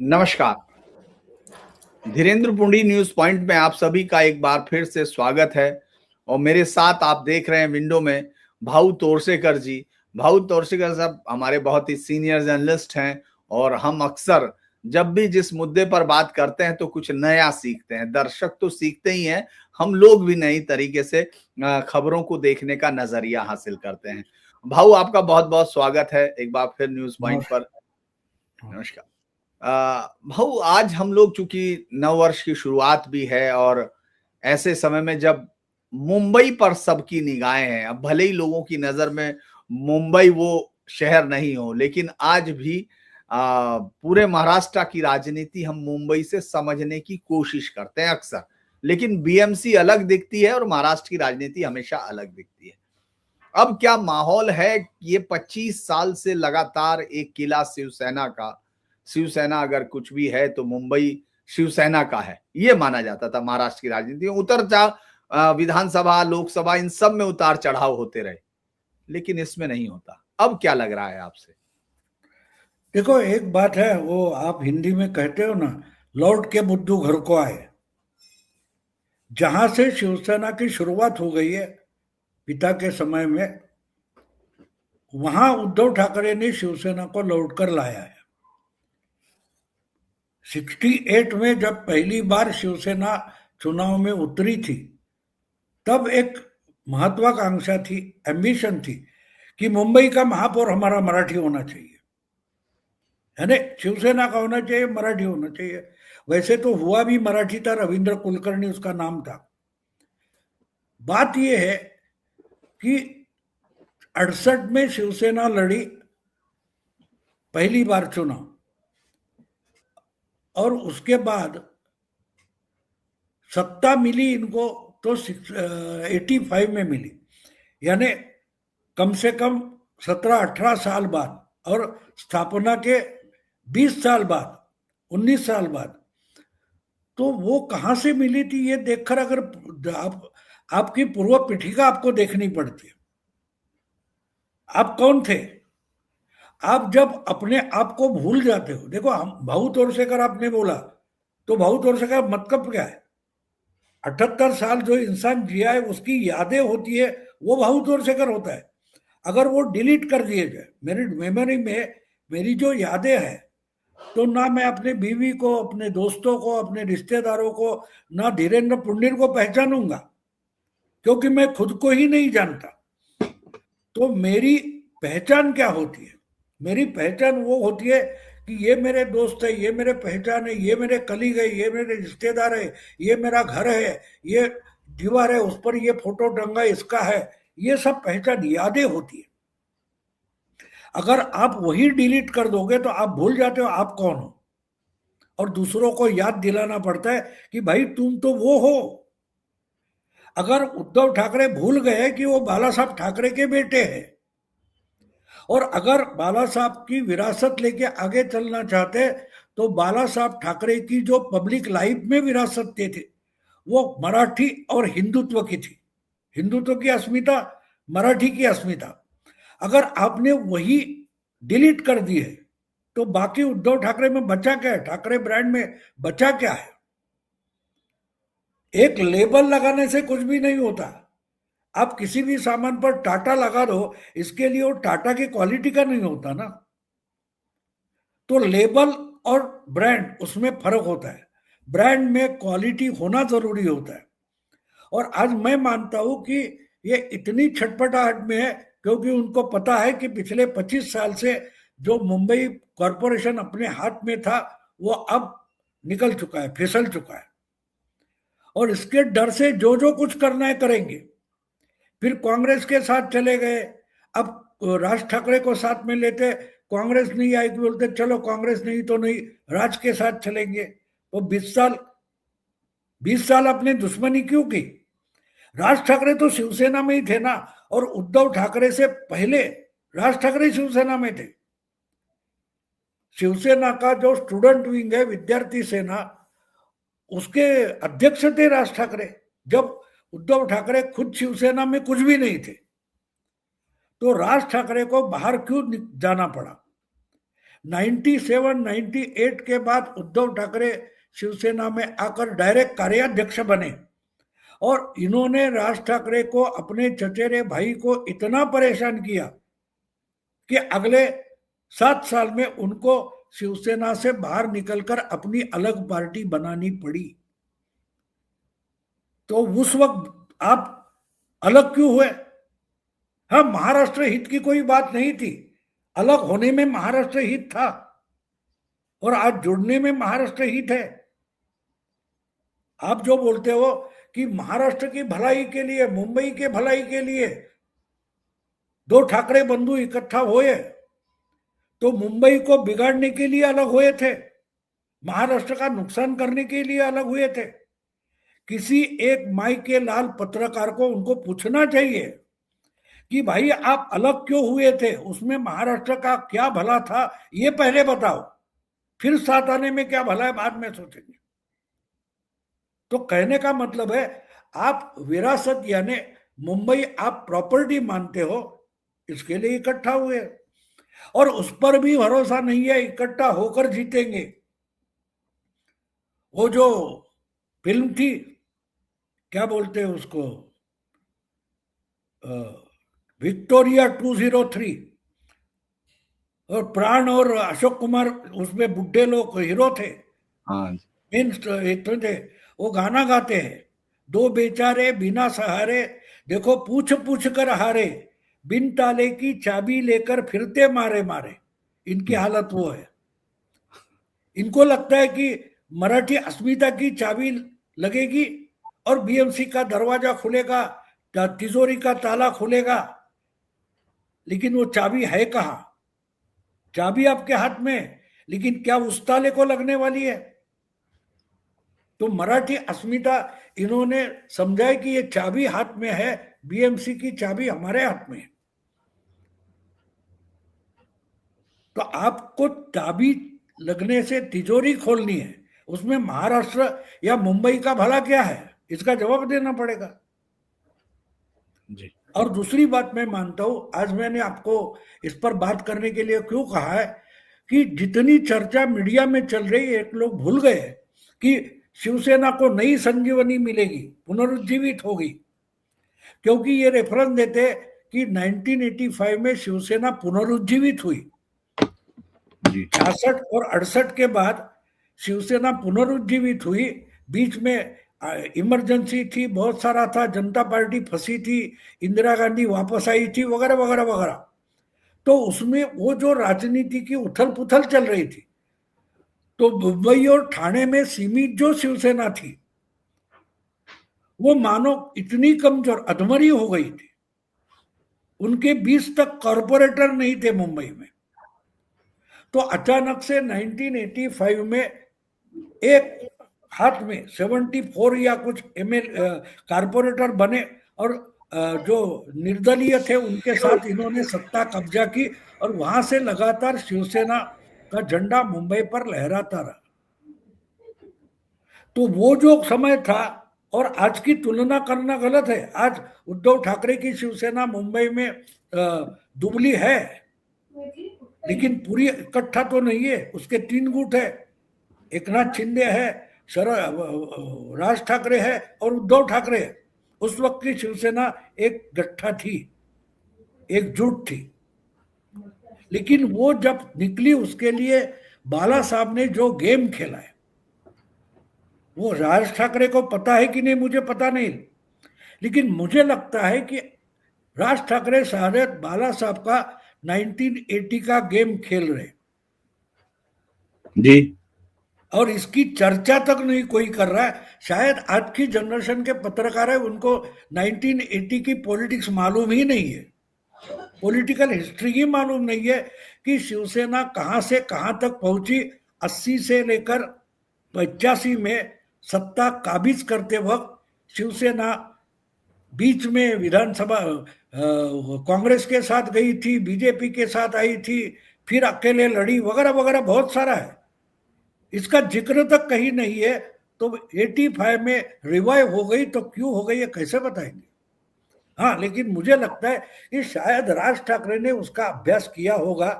नमस्कार। Dhirendra पुंडी news point में आप सभी का एक बार फिर से स्वागत है। और मेरे साथ आप देख रहे हैं विंडो में भाऊ तोरसेकर जी। भाऊ तोरसेकर साहब हमारे बहुत ही सीनियर जर्नलिस्ट हैं और हम अक्सर जब भी जिस मुद्दे पर बात करते हैं तो कुछ नया सीखते हैं। दर्शक तो सीखते ही हैं, हम लोग भी नई तरीके से खबरों को देखने का नजरिया हासिल करते हैं। भाऊ, आपका बहुत बहुत स्वागत है एक बार फिर न्यूज पॉइंट पर। नमस्कार। भाऊ, आज हम लोग चूंकि नव वर्ष की शुरुआत भी है और ऐसे समय में जब मुंबई पर सबकी निगाहें हैं, अब भले ही लोगों की नजर में मुंबई वो शहर नहीं हो, लेकिन आज भी पूरे महाराष्ट्र की राजनीति हम मुंबई से समझने की कोशिश करते हैं अक्सर। लेकिन बीएमसी अलग दिखती है और महाराष्ट्र की राजनीति हमेशा अलग दिखती है। अब क्या माहौल है? ये 25 साल से लगातार एक किला शिवसेना का, शिवसेना अगर कुछ भी है तो मुंबई शिवसेना का है, ये माना जाता था महाराष्ट्र की राजनीति में। उतर चढ़ाव, विधानसभा लोकसभा इन सब में उतार चढ़ाव होते रहे, लेकिन इसमें नहीं होता। अब क्या लग रहा है आपसे? देखो, एक बात है, वो आप हिंदी में कहते हो ना, लौट के बुद्धू घर को आए। जहां से शिवसेना की शुरुआत हो गई है पिता के समय में, वहां उद्धव ठाकरे ने शिवसेना को लौट कर लाया है। 68 में जब पहली बार शिवसेना चुनाव में उतरी थी, तब एक महत्वाकांक्षा थी, एम्बिशन थी कि मुंबई का महापौर हमारा मराठी होना चाहिए, है ना। शिवसेना का होना चाहिए, मराठी होना चाहिए। वैसे तो हुआ भी मराठी था, रविंद्र कुलकर्णी उसका नाम था। बात यह है कि 68 में शिवसेना लड़ी पहली बार चुनाव, और उसके बाद सत्ता मिली इनको तो 85 में मिली, यानी कम से कम 17-18 साल बाद, और स्थापना के 20 साल बाद, 19 साल बाद। तो वो कहां से मिली थी ये देखकर, अगर आपकी पूर्व पीठिका आपको देखनी पड़ती है। आप कौन थे? आप जब अपने आप को भूल जाते हो, देखो, हम भाऊ तोरसेकर आपने बोला, तो भाऊ तोरसेकर मतलब क्या है? 78 साल जो इंसान जिया है उसकी यादें होती है, वो भाऊ तोरसेकर होता है। अगर वो डिलीट कर दिए जाए मेरी मेमोरी में, मेरी जो यादें हैं, तो ना मैं अपने बीवी को, अपने दोस्तों को, अपने रिश्तेदारों को, ना धीरेन्द्र पुंडीर को पहचानूंगा, क्योंकि मैं खुद को ही नहीं जानता। तो मेरी पहचान क्या होती है? मेरी पहचान वो होती है कि ये मेरे दोस्त है, ये मेरे पहचान है, ये मेरे कलीग है, ये मेरे रिश्तेदार है, ये मेरा घर है, ये दीवार है, उस पर ये फोटो टंगा इसका है। ये सब पहचान, यादें होती है। अगर आप वही डिलीट कर दोगे तो आप भूल जाते हो आप कौन हो, और दूसरों को याद दिलाना पड़ता है कि भाई तुम तो वो हो। अगर उद्धव ठाकरे भूल गए कि वो बाला साहब ठाकरे के बेटे हैं, और अगर बाला साहब की विरासत लेके आगे चलना चाहते, तो बाला साहब ठाकरे की जो पब्लिक लाइफ में विरासत थे वो मराठी और हिंदुत्व की थी। हिंदुत्व की अस्मिता, मराठी की अस्मिता। अगर आपने वही डिलीट कर दी है, तो बाकी उद्धव ठाकरे में बचा क्या है? ठाकरे ब्रांड में बचा क्या है? एक लेबल लगाने से कुछ भी नहीं होता। आप किसी भी सामान पर टाटा लगा दो, इसके लिए वो टाटा की क्वालिटी का नहीं होता ना। तो लेबल और ब्रांड, उसमें फर्क होता है। ब्रांड में क्वालिटी होना जरूरी होता है। और आज मैं मानता हूं कि ये इतनी छटपटाहट में है क्योंकि उनको पता है कि पिछले 25 साल से जो मुंबई कॉरपोरेशन अपने हाथ में था, वो अब निकल चुका है, फिसल चुका है। और इसके डर से जो जो कुछ करना है करेंगे। फिर कांग्रेस के साथ चले गए। अब राज ठाकरे को साथ में लेते, कांग्रेस नहीं आई तो बोलते चलो कांग्रेस नहीं तो नहीं, राज के साथ चलेंगे। तो 20 साल अपने दुश्मनी क्यों की? राज ठाकरे तो शिवसेना में ही थे ना, और उद्धव ठाकरे से पहले राज ठाकरे शिवसेना में थे। शिवसेना का जो स्टूडेंट विंग है, विद्यार्थी सेना, उसके अध्यक्ष थे राज ठाकरे, जब उद्धव ठाकरे खुद शिवसेना में कुछ भी नहीं थे। तो राज ठाकरे को बाहर क्यों जाना पड़ा? 97 98 के बाद उद्धव ठाकरे शिवसेना में आकर डायरेक्ट कार्याध्यक्ष बने और इन्होंने राज ठाकरे को, अपने चचेरे भाई को इतना परेशान किया कि अगले 7 साल में उनको शिवसेना से बाहर निकलकर अपनी अलग पार्टी बनानी पड़ी। तो उस वक्त आप अलग क्यों हुए? हाँ, महाराष्ट्र हित की कोई बात नहीं थी, अलग होने में महाराष्ट्र हित था और आज जुड़ने में महाराष्ट्र हित है। आप जो बोलते हो कि महाराष्ट्र की भलाई के लिए, मुंबई के भलाई के लिए दो ठाकरे बंधु इकट्ठा हुए, तो मुंबई को बिगाड़ने के लिए अलग हुए थे, महाराष्ट्र का नुकसान करने के लिए अलग हुए थे। किसी एक माई के लाल पत्रकार को उनको पूछना चाहिए कि भाई आप अलग क्यों हुए थे, उसमें महाराष्ट्र का क्या भला था ये पहले बताओ, फिर साथ आने में क्या भला है बाद में सोचेंगे। तो कहने का मतलब है, आप विरासत यानी मुंबई आप प्रॉपर्टी मानते हो, इसके लिए इकट्ठा हुए और उस पर भी भरोसा नहीं है इकट्ठा होकर जीतेंगे। वो जो फिल्म थी, क्या बोलते हैं उसको, विक्टोरिया 203, और प्राण और अशोक कुमार उसमें बुढ़े लोग हीरो थे, हाँ मेन थे, वो गाना गाते हैं, दो बेचारे बिना सहारे, देखो पूछ पूछ कर हारे, बिन ताले की चाबी लेकर फिरते मारे मारे। इनकी हालत वो है। इनको लगता है कि मराठी अस्मिता की चाबी लगेगी और बीएमसी का दरवाजा खुलेगा, तिजोरी का ताला खुलेगा, लेकिन वो चाबी है कहाँ? चाबी आपके हाथ में, लेकिन क्या उस ताले को लगने वाली है? तो मराठी अस्मिता इन्होंने समझा कि ये चाबी हाथ में है, बीएमसी की चाबी हमारे हाथ में है। तो आपको चाबी लगने से तिजोरी खोलनी है, उसमें महाराष्ट्र या मुंबई का भला क्या है, इसका जवाब देना पड़ेगा जी। और दूसरी बात मैं मानता हूं, आज मैंने आपको इस पर बात करने के लिए क्यों कहा है कि जितनी चर्चा मीडिया में चल रही है, एक लोग भूल गए कि शिवसेना को नई संजीवनी मिलेगी, पुनरुज्जीवित होगी, क्योंकि ये रेफरेंस देते कि 1985 में शिवसेना पुनरुज्जीवित हुई, 66 और 68 के बाद शिवसेना पुनरुज्जीवित हुई, बीच में इमरजेंसी थी, बहुत सारा था, जनता पार्टी फंसी थी, इंदिरा गांधी वापस आई थी, वगैरह वगैरह वगैरह। तो उसमें वो जो राजनीति की उथल पुथल चल रही थी, तो मुंबई और ठाणे में सीमित जो शिवसेना थी वो मानो इतनी कमजोर, अधमरी हो गई थी, उनके 20 तक कॉरपोरेटर नहीं थे मुंबई में। तो अचानक से 1985 में एक हाथ में 74 या कुछ कॉरपोरेटर बने और जो निर्दलीय थे उनके साथ इन्होंने सत्ता कब्जा की और वहां से लगातार शिवसेना का झंडा मुंबई पर लहराता रहा। तो वो जो समय था और आज की तुलना करना गलत है। आज उद्धव ठाकरे की शिवसेना मुंबई में दुबली है, लेकिन पूरी इकट्ठा तो नहीं है, उसके 3 गुट है, एकनाथ शिंदे है, राज ठाकरे है और उद्धव ठाकरे है। उस वक्त की शिवसेना एक गठ्ठा थी, एकजुट थी, लेकिन वो जब निकली उसके लिए बाला साहब ने जो गेम खेला है, वो राज ठाकरे को पता है कि नहीं मुझे पता नहीं, लेकिन मुझे लगता है कि राज ठाकरे शायद बाला साहब का 1980 का गेम खेल रहे जी, और इसकी चर्चा तक नहीं कोई कर रहा है। शायद आज की जनरेशन के पत्रकार है, उनको 1980 की पॉलिटिक्स मालूम ही नहीं है, पॉलिटिकल हिस्ट्री ही मालूम नहीं है कि शिवसेना कहां से कहां तक पहुंची। 80 से लेकर 85 में सत्ता काबिज करते वक्त शिवसेना बीच में विधानसभा कांग्रेस के साथ गई थी, बीजेपी के साथ आई थी, फिर अकेले लड़ी, वगैरह वगैरह बहुत सारा है, इसका जिक्र तक कहीं नहीं है। तो 85 में रिवाइव हो गई तो क्यों हो गई है कैसे बताएंगे? हाँ, लेकिन मुझे लगता है कि शायद राज ठाकरे ने उसका अभ्यास किया होगा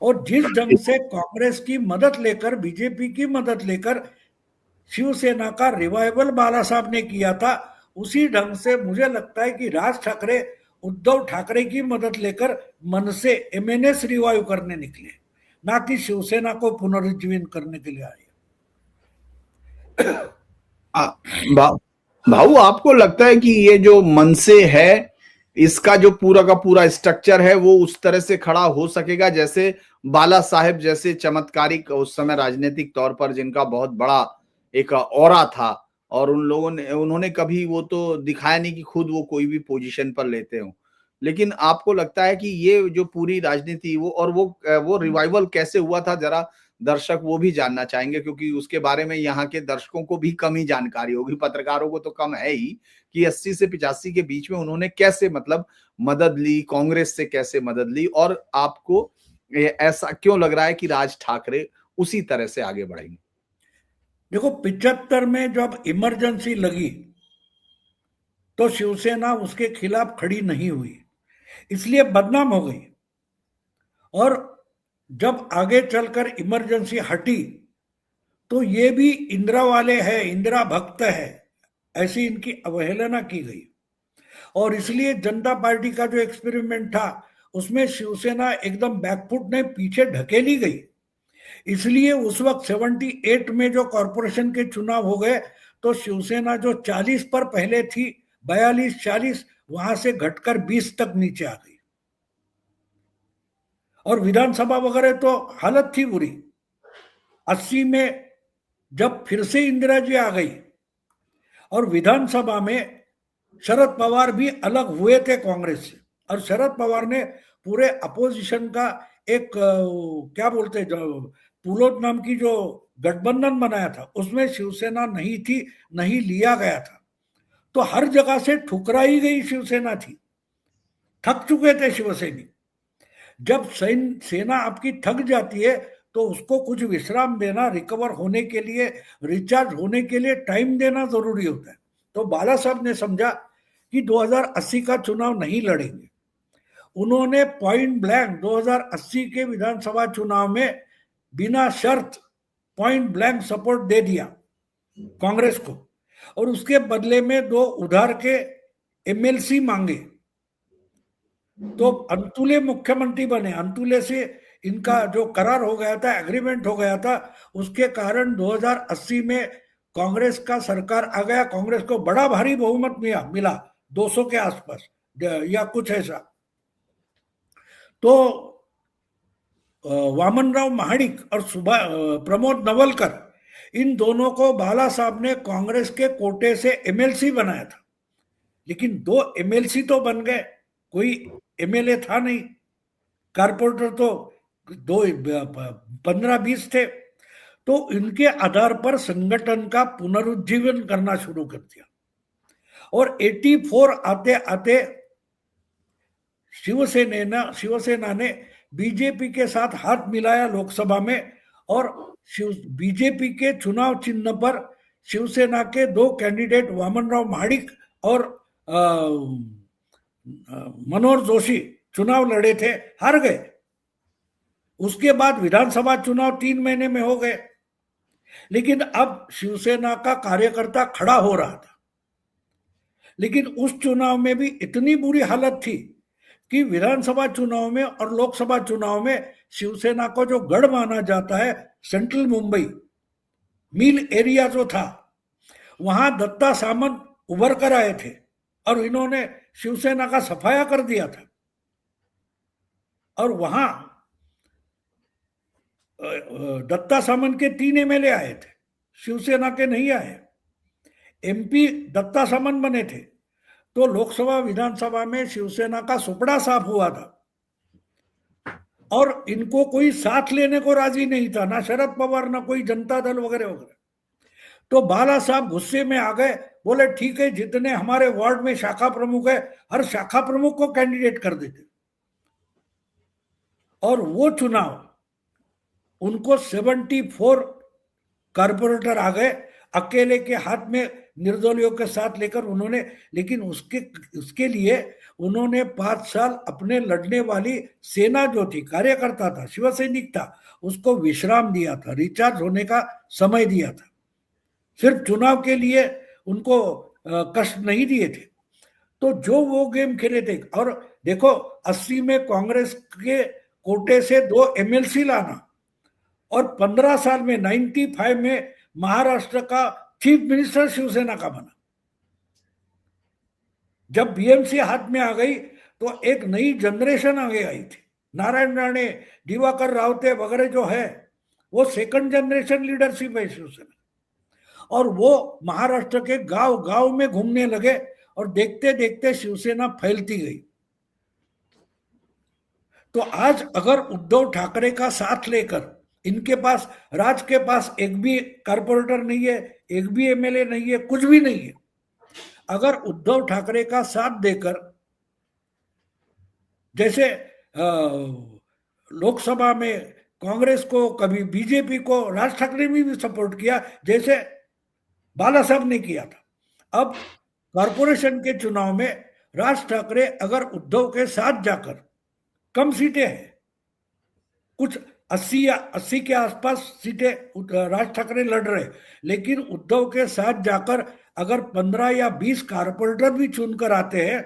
और जिस ढंग से कांग्रेस की मदद लेकर, बीजेपी की मदद लेकर शिवसेना का रिवाइवल बाला साहब ने किया था, उसी ढंग से मुझे लगता है कि राज ठाकरे उद्धव ठाकरे की मदद लेकर मन से एमएनएस रिवाइव करने निकले, ना कि शिवसेना को पुनरुज्जीवित करने के लिए आए। भाऊ, आपको लगता है कि ये जो मनसे है, इसका जो पूरा का पूरा स्ट्रक्चर है वो उस तरह से खड़ा हो सकेगा जैसे बाला साहेब जैसे चमत्कारिक उस समय राजनीतिक तौर पर जिनका बहुत बड़ा एक ऑरा था, और उन्होंने कभी वो तो दिखाया नहीं कि खुद वो कोई भी पोजीशन पर लेते हो, लेकिन आपको लगता है कि ये जो पूरी राजनीति वो रिवाइवल कैसे हुआ था, जरा दर्शक वो भी जानना चाहेंगे, क्योंकि उसके बारे में यहाँ के दर्शकों को भी कम ही जानकारी होगी, पत्रकारों को तो कम है ही, कि 80 से 85 के बीच में उन्होंने कैसे मतलब मदद ली, कांग्रेस से कैसे मदद ली, और आपको ऐसा क्यों लग रहा है कि राज ठाकरे उसी तरह से आगे बढ़ेंगे? देखो, 75 में जब इमरजेंसी लगी तो शिवसेना उसके खिलाफ खड़ी नहीं हुई, इसलिए बदनाम हो गई। और जब आगे चलकर इमरजेंसी हटी तो ये भी इंदिरा वाले हैं, इंदिरा भक्त है, ऐसी इनकी अवहेलना की गई। और इसलिए जनता पार्टी का जो एक्सपेरिमेंट था उसमें शिवसेना एकदम बैकफुट ने पीछे ढकेली गई। इसलिए उस वक्त 78 में जो कॉरपोरेशन के चुनाव हो गए तो शिवसेना जो 40 पर पहले थी, 42-40, वहां से घटकर 20 तक नीचे आ गई। और विधानसभा वगैरह तो हालत थी बुरी। 80 में जब फिर से इंदिरा जी आ गई और विधानसभा में शरद पवार भी अलग हुए थे कांग्रेस से, और शरद पवार ने पूरे अपोजिशन का एक क्या बोलते पुलोट नाम की जो गठबंधन बनाया था, उसमें शिवसेना नहीं थी, नहीं लिया गया था। तो हर जगह से ठुकराई गई शिवसेना थी, थक चुके थे शिवसैनी। जब सेना आपकी थक जाती है तो उसको कुछ विश्राम देना, रिकवर होने के लिए, रिचार्ज होने के लिए टाइम देना जरूरी होता है। तो बाला साहब ने समझा कि 2080 का चुनाव नहीं लड़ेंगे। उन्होंने पॉइंट ब्लैंक 2080 के विधानसभा चुनाव में बिना शर्त पॉइंट ब्लैंक सपोर्ट दे दिया कांग्रेस को, और उसके बदले में 2 उधार के एमएलसी मांगे। तो अंतुले मुख्यमंत्री बने। अंतुले से इनका जो करार हो गया था, एग्रीमेंट हो गया था, उसके कारण 2080 में कांग्रेस का सरकार आ गया। कांग्रेस को बड़ा भारी बहुमत मिला 200 के आसपास या कुछ ऐसा। तो वामनराव महाडिक और प्रमोद नवलकर, इन दोनों को बाला साहब ने कांग्रेस के कोटे से एमएलसी बनाया था, लेकिन 2 एमएलसी तो बन गए, कोई एमएलए था नहीं। कारपोरेटर तो 15-20 थे। तो इनके आधार पर संगठन का पुनरुज्जीवन करना शुरू कर दिया। और 84 आते आते शिवसेना ने बीजेपी के साथ हाथ मिलाया लोकसभा में, और बीजेपी के चुनाव चिन्ह पर शिवसेना के 2 कैंडिडेट वामनराव महाडिक और मनोहर जोशी चुनाव लड़े थे, हार गए। उसके बाद विधानसभा चुनाव 3 महीने में हो गए, लेकिन अब शिवसेना का कार्यकर्ता खड़ा हो रहा था। लेकिन उस चुनाव में भी इतनी बुरी हालत थी कि विधानसभा चुनाव में और लोकसभा चुनाव में शिवसेना को जो गढ़ माना जाता है, सेंट्रल मुंबई मिल एरिया जो था, वहां दत्ता सामंत उभर कर आए थे और इन्होंने शिवसेना का सफाया कर दिया था। और वहां दत्ता सामंत के 3 एमएलए आए थे, शिवसेना के नहीं आए। एमपी दत्ता सामंत बने थे। तो लोकसभा विधानसभा में शिवसेना का सुपड़ा साफ हुआ था, और इनको कोई साथ लेने को राजी नहीं था, ना शरद पवार, ना कोई जनता दल वगैरह वगैरह। तो बाला साहब गुस्से में आ गए, बोले ठीक है, जितने हमारे वार्ड में शाखा प्रमुख है, हर शाखा प्रमुख को कैंडिडेट कर देते। और वो चुनाव उनको 74 कारपोरेटर आ गए, अकेले के हाथ में निर्दलियों के साथ लेकर उन्होंने, लेकिन उसके लिए उन्होंने 5 साल अपने लड़ने वाली सेना जो थी, कार्यकर्ता था, शिवसैनिक था, उसको विश्राम दिया था, रिचार्ज होने का समय दिया था। सिर्फ चुनाव के लिए उनको कष्ट नहीं दिए थे। तो जो वो गेम खेले थे, और देखो 80 में कांग्रेस के कोटे से 2 एमएलसी लाना, और 15 साल में 95 में महाराष्ट्र का चीफ मिनिस्टर शिवसेना का बना। जब बीएमसी हाथ में आ गई तो एक नई जनरेशन आगे आई थी। नारायण राणे, दिवाकर रावते वगैरह जो है, वो सेकंड जनरेशन लीडरशिप है शिवसेना। और वो महाराष्ट्र के गांव गांव में घूमने लगे और देखते देखते शिवसेना फैलती गई। तो आज अगर उद्धव ठाकरे का साथ लेकर, इनके पास, राज के पास एक भी कारपोरेटर नहीं है, एक भी एमएलए नहीं है, कुछ भी नहीं है, अगर उद्धव ठाकरे का साथ देकर, जैसे लोकसभा में कांग्रेस को, कभी बीजेपी को राज ठाकरे ने भी सपोर्ट किया, जैसे बाला साहब ने किया था। अब कॉरपोरेशन के चुनाव में राज ठाकरे अगर उद्धव के साथ जाकर, कम सीटें हैं, कुछ 80 या 80 के आसपास सीटें राज ठाकरे लड़ रहे, लेकिन उद्धव के साथ जाकर अगर 15 या 20 कारपोरेटर भी चुनकर आते हैं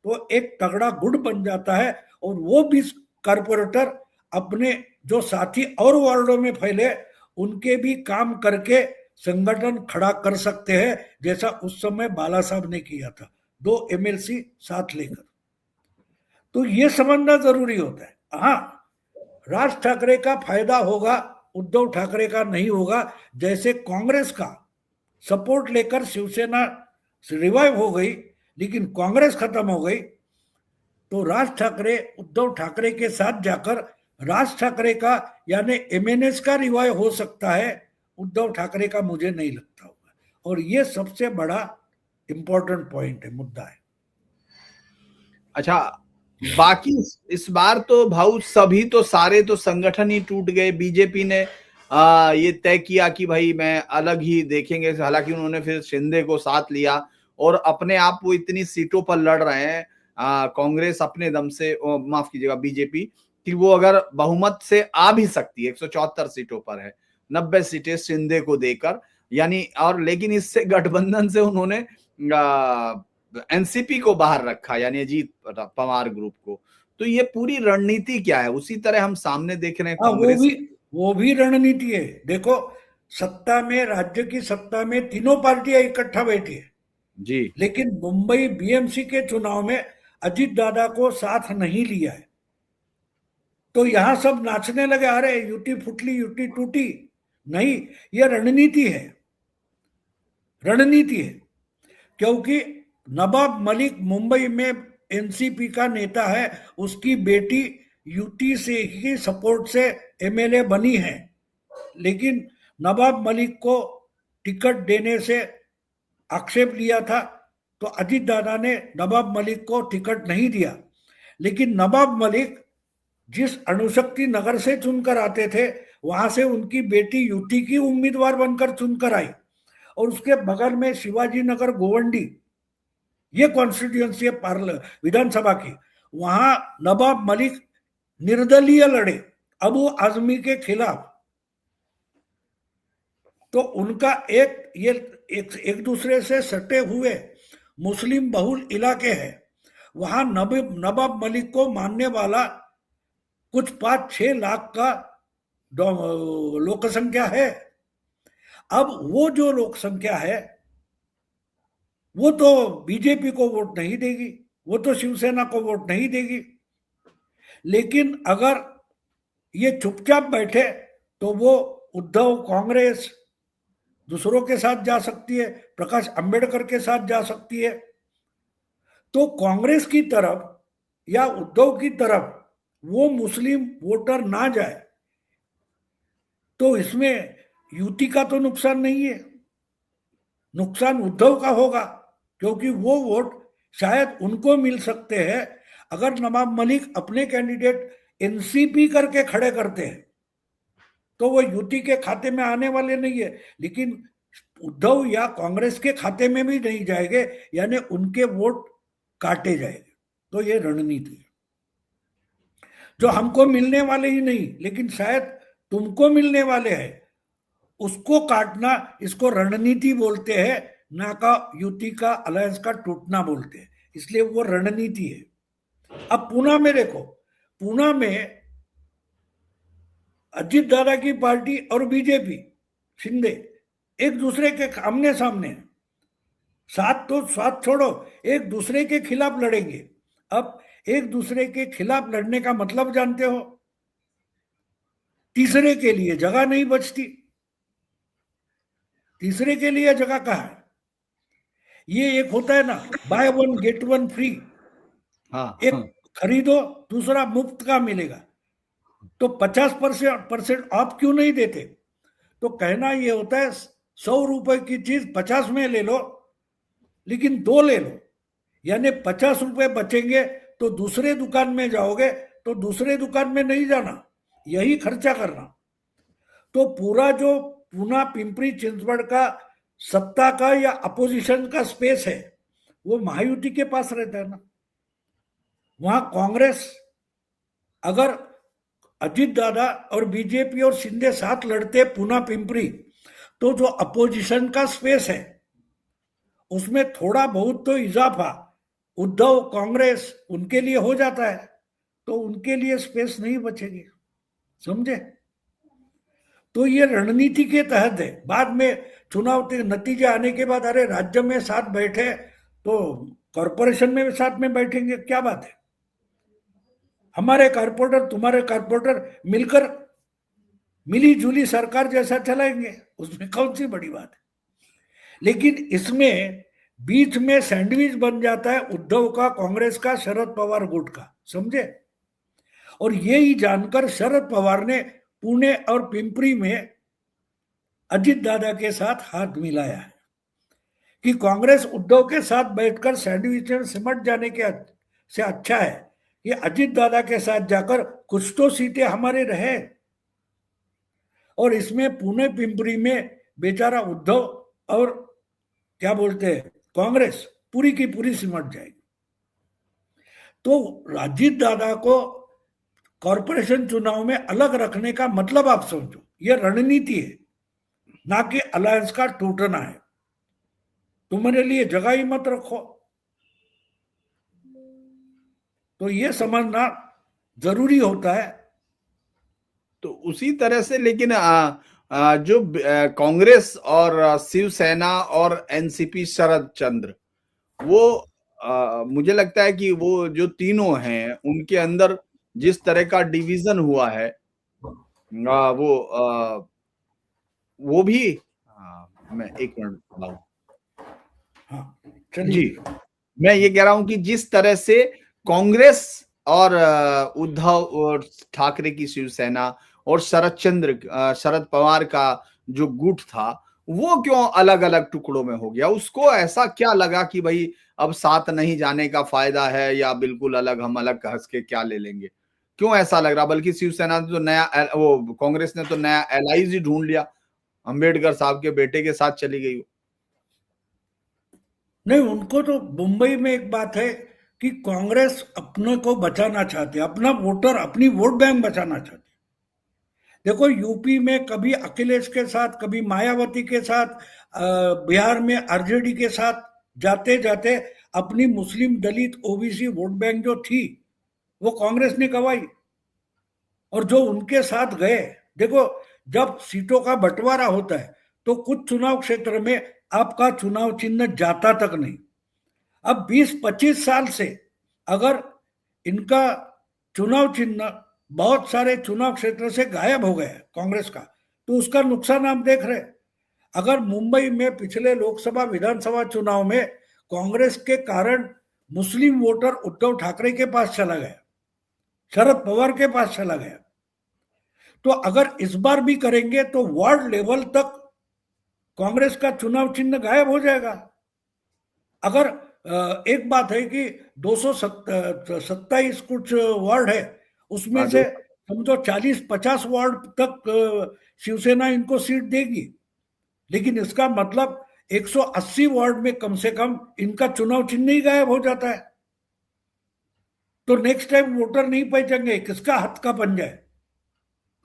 तो एक तगड़ा गुट बन जाता है। और वो 20 कारपोरेटर अपने जो साथी और वार्डों में फैले, उनके भी काम करके संगठन खड़ा कर सकते हैं, जैसा उस समय बाला साहब ने किया था, 2 एमएलसी साथ लेकर। तो ये समझना जरूरी होता है। हाँ, राज ठाकरे का फायदा होगा, उद्धव ठाकरे का नहीं होगा। जैसे कांग्रेस का सपोर्ट लेकर शिवसेना रिवाइव हो गई, लेकिन कांग्रेस खत्म हो गई, तो राज ठाकरे उद्धव ठाकरे के साथ जाकर राज ठाकरे का यानी एमएनएस का रिवाइव हो सकता है, उद्धव ठाकरे का मुझे नहीं लगता होगा। और ये सबसे बड़ा इंपॉर्टेंट पॉइंट है, मुद्दा है। अच्छा, बाकी इस बार तो भाऊ सभी तो सारे तो संगठन ही टूट गए। बीजेपी ने ये तय किया कि भाई मैं अलग ही देखेंगे, हालांकि उन्होंने फिर शिंदे को साथ लिया और अपने आप वो इतनी सीटों पर लड़ रहे हैं, कांग्रेस अपने दम से, माफ कीजिएगा बीजेपी, कि वो अगर बहुमत से आ भी सकती है, 174 सीटों पर है, 90 सीटें शिंदे को देकर, यानी, और लेकिन इससे गठबंधन से उन्होंने एनसीपी को बाहर रखा, यानी अजीत पवार ग्रुप को। तो ये पूरी रणनीति क्या है? उसी तरह हम सामने देख रहे हैं कांग्रेस, वो भी रणनीति है। देखो, सत्ता में, राज्य की सत्ता में तीनों पार्टियां इकट्ठा बैठी है जी, लेकिन मुंबई बीएमसी के चुनाव में अजीत दादा को साथ नहीं लिया है। तो यहां सब नाचने लगे, अरे यूटी फुटली, यूटी टूटी। नहीं, यह रणनीति है, रणनीति है। क्योंकि नवाब मलिक मुंबई में एनसीपी का नेता है, उसकी बेटी यूटी से ही सपोर्ट से एमएलए बनी है, लेकिन नवाब मलिक को टिकट देने से आक्षेप लिया था, तो अजीत दादा ने नवाब मलिक को टिकट नहीं दिया। लेकिन नवाब मलिक जिस अणुशक्ति नगर से चुनकर आते थे, वहां से उनकी बेटी यूटी की उम्मीदवार बनकर चुनकर आई, और उसके बगल में शिवाजी नगर गोवंडी, ये कॉन्स्टिट्यूएंसी है विधानसभा की, वहां नवाब मलिक निर्दलीय लड़े अबू आजमी के खिलाफ। तो उनका एक दूसरे से सटे हुए मुस्लिम बहुल इलाके हैं, वहां नवाब मलिक को मानने वाला कुछ 5-6 लाख का लोक संख्या है। अब वो जो लोक संख्या है, वो तो बीजेपी को वोट नहीं देगी, वो तो शिवसेना को वोट नहीं देगी। लेकिन अगर ये चुपचाप बैठे तो वो उद्धव, कांग्रेस दूसरों के साथ जा सकती है, प्रकाश अंबेडकर के साथ जा सकती है। तो कांग्रेस की तरफ या उद्धव की तरफ वो मुस्लिम वोटर ना जाए, तो इसमें यूटी का तो नुकसान नहीं है, नुकसान उद्धव का होगा, क्योंकि वो वोट शायद उनको मिल सकते हैं अगर नवाब मलिक अपने कैंडिडेट एनसीपी करके खड़े करते हैं, तो वो यूटी के खाते में आने वाले नहीं है। लेकिन उद्धव या कांग्रेस के खाते में भी नहीं जाएंगे, यानी उनके वोट काटे जाएंगे। तो ये रणनीति है जो हमको मिलने वाले ही नहीं, लेकिन शायद तुमको मिलने वाले हैं, उसको काटना, इसको रणनीति बोलते हैं, ना का युति का, अलायंस का टूटना बोलते हैं। इसलिए वो रणनीति है। अब पूना में देखो, पूना में अजीत दादा की पार्टी और बीजेपी शिंदे एक दूसरे के आमने सामने हैं। साथ तो साथ छोड़ो, एक दूसरे के खिलाफ लड़ेंगे। अब एक दूसरे के खिलाफ लड़ने का मतलब जानते हो, तीसरे के लिए जगह नहीं बचती। तीसरे के लिए जगह कहाँ है? ये एक होता है ना, by one get one free. हाँ एक हाँ खरीदो, दूसरा मुफ्त का मिलेगा। तो 50% आप क्यों नहीं देते? तो कहना ये होता है 100 रुपए की चीज 50 में ले लो, लेकिन 2 ले लो, यानी 50 रुपए बचेंगे। तो दूसरे दुकान में जाओगे तो दूसरे दुकान में नहीं जाना, यही खर्चा करना। तो पूरा जो पूना पिंपरी चिंचवड़ का सत्ता का या अपोजिशन का स्पेस है, वो महायुति के पास रहता है ना। वहां कांग्रेस, अगर अजीत दादा और बीजेपी और शिंदे साथ लड़ते पूना पिंपरी, तो जो अपोजिशन का स्पेस है उसमें थोड़ा बहुत तो इजाफा उद्धव कांग्रेस उनके लिए हो जाता है, तो उनके लिए स्पेस नहीं बचेगी। समझे? तो ये रणनीति के तहत है। बाद में चुनाव के नतीजे आने के बाद, अरे राज्य में साथ बैठे तो कॉरपोरेशन में भी साथ में बैठेंगे, क्या बात है? हमारे कारपोरेटर तुम्हारे कारपोरेटर मिलकर मिली जुली सरकार जैसा चलाएंगे, उसमें कौन सी बड़ी बात है? लेकिन इसमें बीच में सैंडविच बन जाता है उद्धव का, कांग्रेस का, शरद पवार गुट का। समझे? और यही जानकर शरद पवार ने पुणे और पिंपरी में अजीत दादा के साथ हाथ मिलाया है कि कांग्रेस उद्धव के साथ बैठकर सैंडविच में सिमट जाने के से अच्छा है कि अजीत दादा के साथ जाकर कुछ तो सीटें हमारे रहे। और इसमें पुणे पिंपरी में बेचारा उद्धव और क्या बोलते हैं कांग्रेस पूरी की पूरी सिमट जाएगी। तो अजीत दादा को कॉरपोरेशन चुनाव में अलग रखने का मतलब आप समझो, यह रणनीति है, ना कि अलायंस का टूटना है। तुम्हारे लिए जगह ही मत रखो। तो ये समझना जरूरी होता है। तो उसी तरह से, लेकिन जो कांग्रेस और शिवसेना और एनसीपी शरद चंद्र, वो मुझे लगता है कि वो जो तीनों हैं उनके अंदर जिस तरह का डिवीजन हुआ है, वो भी मैं एक मिनट बताऊं। हाँ जी, चलिए। मैं ये कह रहा हूं कि जिस तरह से कांग्रेस और उद्धव और ठाकरे की शिवसेना और शरद पवार का जो गुट था, वो क्यों अलग अलग टुकड़ों में हो गया? उसको ऐसा क्या लगा कि भाई अब साथ नहीं जाने का फायदा है, या बिल्कुल अलग, हम अलग हंस के क्या ले लेंगे? क्यों ऐसा लग रहा? बल्कि शिवसेना ने तो वो कांग्रेस ने तो नया एलाइज ही ढूंढ लिया, अंबेडकर साहब के बेटे के साथ चली गई। नहीं, उनको तो मुंबई में एक बात है कि कांग्रेस अपने को बचाना चाहती है, अपना वोटर, अपनी वोट बैंक बचाना चाहती है। देखो यूपी में कभी अखिलेश के साथ, कभी मायावती के साथ, बिहार में आरजेडी के साथ जाते जाते अपनी मुस्लिम दलित ओबीसी वोट बैंक जो थी वो कांग्रेस ने गंवाई। और जो उनके साथ गए, देखो जब सीटों का बंटवारा होता है तो कुछ चुनाव क्षेत्र में आपका चुनाव चिन्ह जाता तक नहीं। अब 20-25 साल से अगर इनका चुनाव चिन्ह बहुत सारे चुनाव क्षेत्र से गायब हो गया कांग्रेस का, तो उसका नुकसान आप देख रहे। अगर मुंबई में पिछले लोकसभा विधानसभा चुनाव में कांग्रेस के कारण मुस्लिम वोटर उद्धव ठाकरे के पास चला गया, शरद पवार के पास चला गया, तो अगर इस बार भी करेंगे तो वार्ड लेवल तक कांग्रेस का चुनाव चिन्ह गायब हो जाएगा। अगर एक बात है कि 227 कुछ वार्ड है, उसमें से समझो 40-50 वार्ड तक शिवसेना इनको सीट देगी, लेकिन इसका मतलब 180 वार्ड में कम से कम इनका चुनाव चिन्ह ही गायब हो जाता है, तो नेक्स्ट टाइम वोटर नहीं पहचानेंगे। किसका हाथ का पंजा है,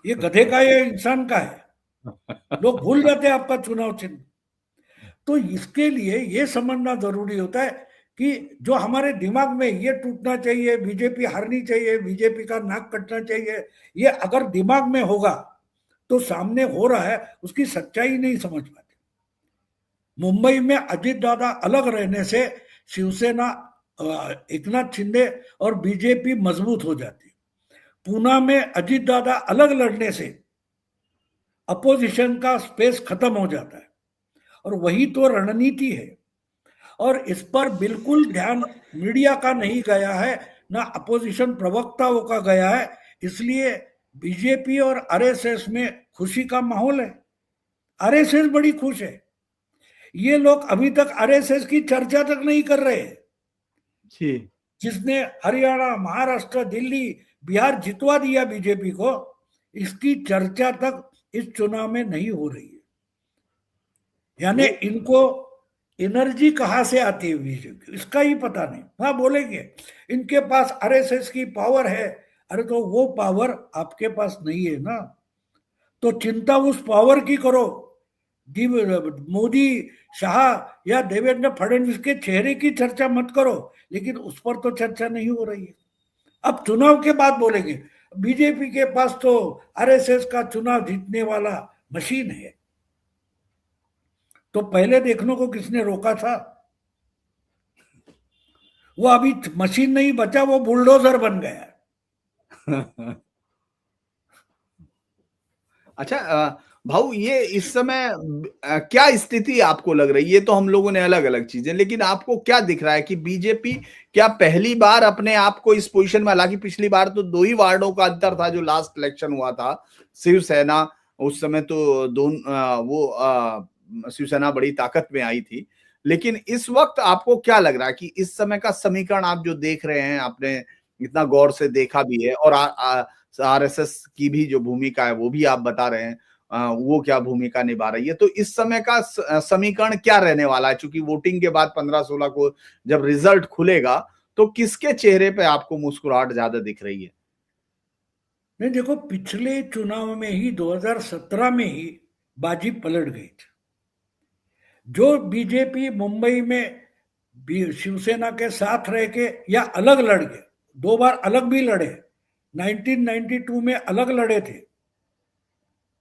ये गधे का या इंसान का है? लोग भूल जाते हैं आपका चुनाव चिन्ह। तो इसके लिए ये समझना जरूरी होता है कि जो हमारे दिमाग में ये टूटना चाहिए, बीजेपी हारनी चाहिए, बीजेपी का नाक कटना चाहिए, ये अगर दिमाग में होगा तो सामने हो रहा है उसकी सच्चाई नहीं समझ पाते। मुंबई में अजित दादा अलग रहने से शिवसेना, एकनाथ शिंदे और बीजेपी मजबूत हो जाती। पूना में अजित दादा अलग लड़ने से अपोजिशन का स्पेस खत्म हो जाता है, और वही तो रणनीति है। और इस पर बिल्कुल ध्यान मीडिया का नहीं गया है, ना अपोजिशन प्रवक्ताओं का गया है, इसलिए बीजेपी और आरएसएस में खुशी का माहौल है। आरएसएस बड़ी खुश है। ये लोग अभी तक आरएसएस की चर्चा तक नहीं कर रहे, जी। जिसने हरियाणा, महाराष्ट्र, दिल्ली, बिहार जितवा दिया बीजेपी को, इसकी चर्चा तक इस चुनाव में नहीं हो रही है। यानी इनको एनर्जी कहां से आती है बीजेपी, इसका ही पता नहीं। हाँ बोलेंगे इनके पास आरएसएस की पावर है, अरे तो वो पावर आपके पास नहीं है ना, तो चिंता उस पावर की करो। मोदी, शाह या देवेंद्र फडणवीस के चेहरे की चर्चा मत करो, लेकिन उस पर तो चर्चा नहीं हो रही है। अब चुनाव के बाद बोलेंगे बीजेपी के पास तो आरएसएस का चुनाव जीतने वाला मशीन है, तो पहले देखने को किसने रोका था? वो अभी मशीन नहीं बचा, वो बुलडोजर बन गया। अच्छा भाऊ, ये इस समय क्या स्थिति आपको लग रही है? ये तो हम लोगों ने अलग अलग चीजें, लेकिन आपको क्या दिख रहा है कि बीजेपी क्या पहली बार अपने आप को इस पोजीशन में, हालांकि पिछली बार तो 2 ही वार्डों का अंतर था जो लास्ट इलेक्शन हुआ था, शिवसेना उस समय तो शिवसेना बड़ी ताकत में आई थी, लेकिन इस वक्त आपको क्या लग रहा है कि इस समय का समीकरण आप जो देख रहे हैं, आपने इतना गौर से देखा भी है, और आरएसएस की भी जो भूमिका है वो भी आप बता रहे हैं, वो क्या भूमिका निभा रही है, तो इस समय का समीकरण क्या रहने वाला है? चूंकि वोटिंग के बाद 15-16 को जब रिजल्ट खुलेगा, तो किसके चेहरे पे आपको मुस्कुराहट ज्यादा दिख रही है? नहीं देखो, पिछले चुनाव में ही 2017 में ही बाजी पलट गई थी। जो बीजेपी मुंबई में शिवसेना के साथ रह के या अलग लड़ के, 2 बार अलग भी लड़े, 1992 में अलग लड़े थे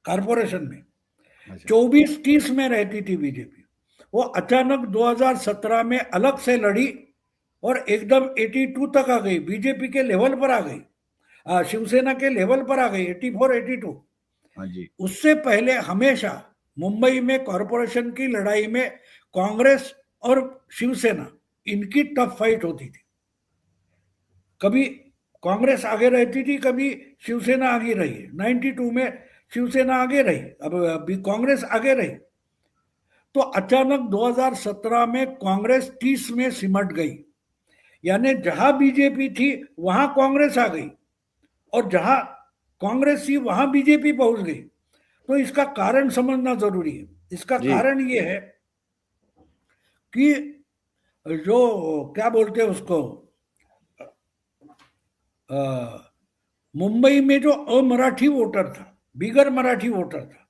कारपोरेशन में, 24-30 में रहती थी बीजेपी, वो अचानक 2017 में अलग से लड़ी और एकदम 82 तक आ गई, बीजेपी के लेवल पर आ गई, शिवसेना के लेवल पर आ गई, 84-82। हाँ जी। उससे पहले हमेशा मुंबई में कॉरपोरेशन की लड़ाई में कांग्रेस और शिवसेना इनकी टफ फाइट होती थी। कभी कांग्रेस आगे रहती थी, कभी शिवसेना आगे रही। 92 में शिवसेना आगे रही, अब अभी कांग्रेस आगे रही। तो अचानक 2017 में कांग्रेस 30 में सिमट गई, यानी जहां बीजेपी थी वहां कांग्रेस आ गई, और जहां कांग्रेस थी वहां बीजेपी पहुंच गई। तो इसका कारण समझना जरूरी है। इसका जी। कारण ये है कि जो क्या बोलते हैं उसको, मुंबई में जो अमराठी वोटर था, बिगर मराठी वोटर था,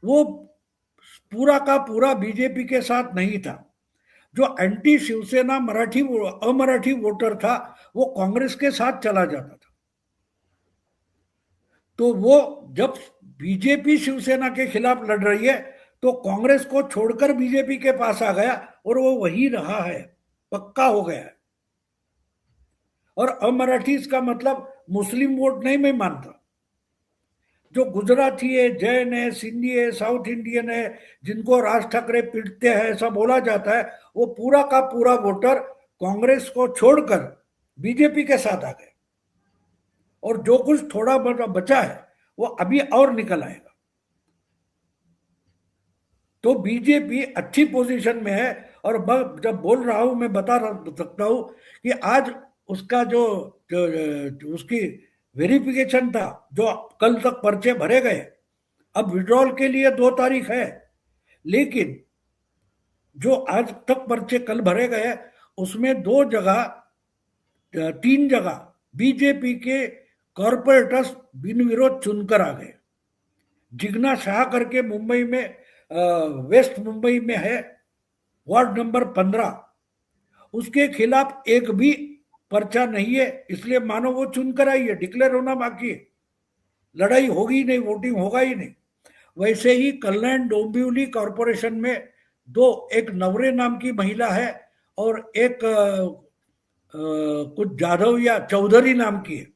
वो पूरा का पूरा बीजेपी के साथ नहीं था। जो एंटी शिवसेना अमराठी वोटर था वो कांग्रेस के साथ चला जाता था। तो वो जब बीजेपी शिवसेना के खिलाफ लड़ रही है तो कांग्रेस को छोड़कर बीजेपी के पास आ गया, और वो वही रहा है, पक्का हो गया है। और अमराठी का मतलब मुस्लिम वोट नहीं मैं मानता। जो गुजराती है, जैन है, सिंधी है, साउथ इंडियन है, जिनको राज ठाकरे पीटते हैं ऐसा बोला जाता है, वो पूरा का पूरा वोटर कांग्रेस को छोड़कर बीजेपी के साथ आ गए, और जो कुछ थोड़ा बचा है वो अभी और निकल आएगा। तो बीजेपी अच्छी पोजीशन में है। और जब बोल रहा हूं, मैं बता सकता हूं कि आज उसका जो उसकी वेरिफिकेशन था, जो कल तक पर्चे भरे गए, अब विड्रॉल के लिए 2 तारीख है, लेकिन जो आज तक पर्चे कल भरे गए उसमें 2 जगह 3 जगह बीजेपी के कॉरपोरेटर्स बिन विरोध चुनकर आ गए। जिग्ना शाह करके मुंबई में वेस्ट मुंबई में है, वार्ड नंबर 15, उसके खिलाफ एक भी पर्चा नहीं है, इसलिए मानो वो चुनकर आई है, डिक्लेयर होना बाकी है, लड़ाई होगी नहीं, वोटिंग होगा ही नहीं। वैसे ही कल्याण डोंबिवली कॉरपोरेशन में एक नवरे नाम की महिला है और एक कुछ जाधव या चौधरी नाम की है।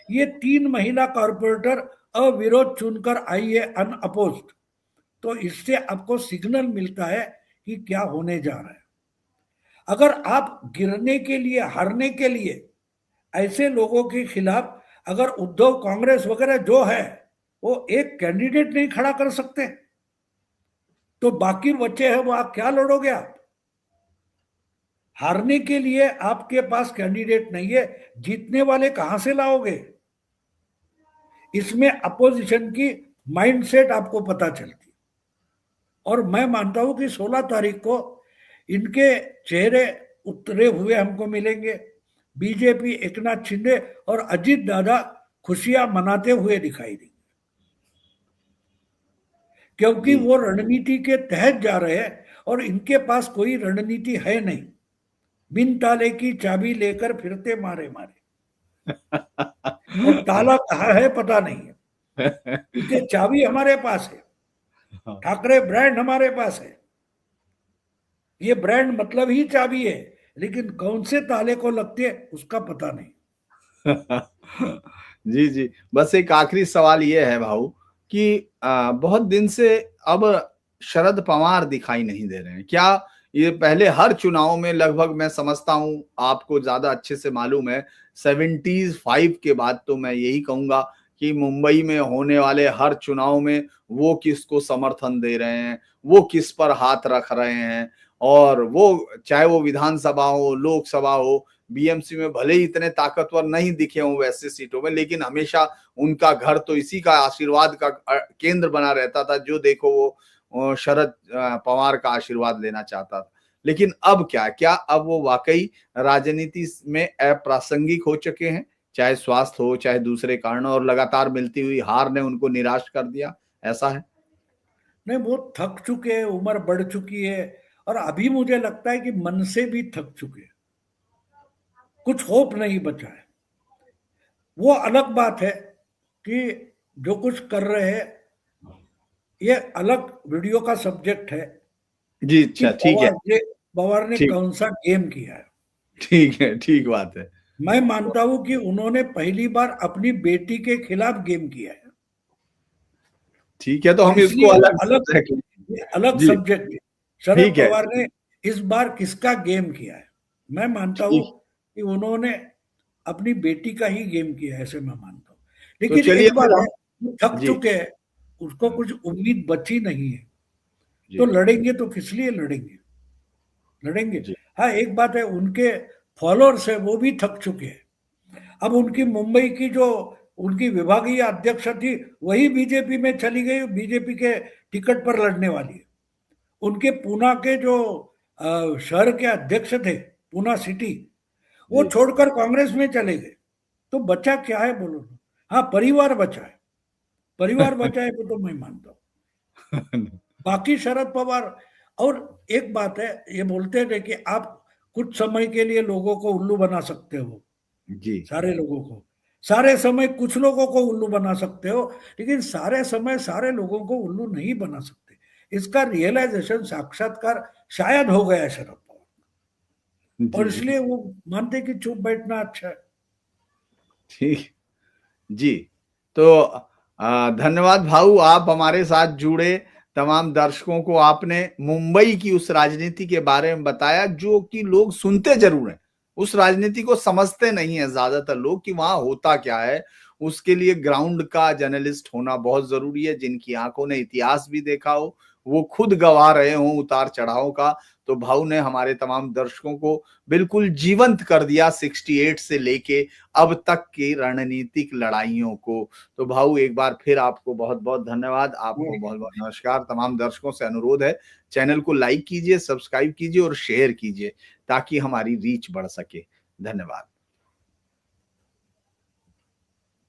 ये 3 महिला कॉरपोरेटर अविरोध चुनकर आई है, अनअपोज्ड। तो इससे आपको सिग्नल मिलता है कि क्या होने जा रहा है। अगर आप गिरने के लिए, हारने के लिए ऐसे लोगों के खिलाफ अगर उद्धव, कांग्रेस वगैरह जो है वो एक कैंडिडेट नहीं खड़ा कर सकते, तो बाकी बच्चे हैं वो आप क्या लड़ोगे? आप हारने के लिए आपके पास कैंडिडेट नहीं है, जीतने वाले कहां से लाओगे? इसमें अपोजिशन की माइंडसेट आपको पता चलती। और मैं मानता हूं कि 16 तारीख को इनके चेहरे उतरे हुए हमको मिलेंगे। बीजेपी, एकनाथ शिंदे और अजीत दादा खुशियां मनाते हुए दिखाई देंगे, क्योंकि वो रणनीति के तहत जा रहे हैं और इनके पास कोई रणनीति है नहीं। बिन ताले की चाबी लेकर फिरते मारे मारे और ताला कहाँ है पता नहीं है, क्योंकि चाबी हमारे पास है, ठाकरे ब्रांड हमारे पास है। ये ब्रांड मतलब ही चाबी है, लेकिन कौन से ताले को लगती है उसका पता नहीं। जी जी, बस एक आखिरी सवाल ये है भाऊ कि बहुत दिन से अब शरद पवार दिखाई नहीं दे रहे हैं। क्या ये पहले हर चुनाव में लगभग, मैं समझता हूं आपको ज्यादा अच्छे से मालूम है, 75 के बाद तो मैं यही कहूंगा कि मुंबई में होने वाले हर चुनाव में वो किसको समर्थन दे रहे हैं, वो किस पर हाथ रख रहे हैं, और वो चाहे वो विधानसभा हो, लोकसभा हो, बीएमसी में भले ही इतने ताकतवर नहीं दिखे हों वैसे सीटों में, लेकिन हमेशा उनका घर तो इसी का आशीर्वाद का केंद्र बना रहता था। जो देखो वो शरद पवार का आशीर्वाद लेना चाहता था। लेकिन अब क्या अब वो वाकई राजनीति में अप्रासंगिक हो चुके हैं, चाहे स्वास्थ्य हो, चाहे दूसरे कारण, और लगातार मिलती हुई हार ने उनको निराश कर दिया, ऐसा है? नहीं, वो थक चुके हैं, उम्र बढ़ चुकी है, और अभी मुझे लगता है कि मन से भी थक चुके हैं, कुछ होप नहीं बचा है। वो अलग बात है कि जो कुछ कर रहे हैं ये अलग वीडियो का सब्जेक्ट है जी, कि अच्छा, ठीक है, पवार ने ठीक, कौन सा गेम किया है। ठीक है, ठीक बात है। मैं मानता हूं कि उन्होंने पहली बार अपनी बेटी के खिलाफ गेम किया है, ठीक है, तो हम इसको इसलिए वो अलग अलग रखेंगे। अलग जी, सब्जेक्ट है। शरद ठीक है, पवार ने इस बार किसका गेम किया है? मैं मानता हूं ठीक। कि उन्होंने अपनी बेटी का ही गेम किया है, ऐसे मैं मानता हूं। तो लेकिन चलिए एक बात फिर है, हम, वो थक जी, चुके हैं, उसको कुछ उम्मीद बची नहीं है, तो जी, लड़ेंगे तो किस लिए लड़ेंगे? लड़ेंगे। जी, हाँ, एक बात है, उनके फॉलोअर्स है वो भी थक चुके हैं। अब उनकी मुंबई की जो उनकी विभागीय अध्यक्ष थी वही बीजेपी में चली गई, बीजेपी के टिकट पर लड़ने वाली है। उनके पूना के जो शहर के अध्यक्ष थे, पूना सिटी, वो जी। छोड़कर कांग्रेस में चले गए। तो बचा क्या है बोलो? हाँ, परिवार बचा है, परिवार बचा है तो मैं मानता हूँ। बाकी शरद पवार, और एक बात है, ये बोलते थे कि आप कुछ समय के लिए लोगों को उल्लू बना सकते हो, जी, सारे लोगों को, सारे समय कुछ लोगों को उल्लू बना सकते हो, लेकिन सारे समय सारे लोगों को उल्लू नहीं बना सकते। इसका रियलाइजेशन, साक्षात्कार शायद हो गया शरद पवार, और जी, इसलिए वो मानते कि चुप बैठना अच्छा है। ठीक। जी, तो धन्यवाद भाऊ, आप हमारे साथ जुड़े। तमाम दर्शकों को आपने मुंबई की उस राजनीति के बारे में बताया जो कि लोग सुनते जरूर हैं, उस राजनीति को समझते नहीं है ज्यादातर लोग कि वहां होता क्या है। उसके लिए ग्राउंड का जर्नलिस्ट होना बहुत जरूरी है, जिनकी आंखों ने इतिहास भी देखा हो, वो खुद गवा रहे हों उतार चढ़ाव का, तो भाऊ ने हमारे तमाम दर्शकों को बिल्कुल जीवंत कर दिया 68 से लेके अब तक की रणनीतिक लड़ाइयों को। तो भाऊ एक बार फिर आपको बहुत-बहुत धन्यवाद, आपको बहुत-बहुत नमस्कार। तमाम दर्शकों से अनुरोध है, चैनल को लाइक कीजिए, सब्सक्राइब कीजिए और शेयर कीजिए ताकि हमारी रीच बढ़ सके। धन्यवाद।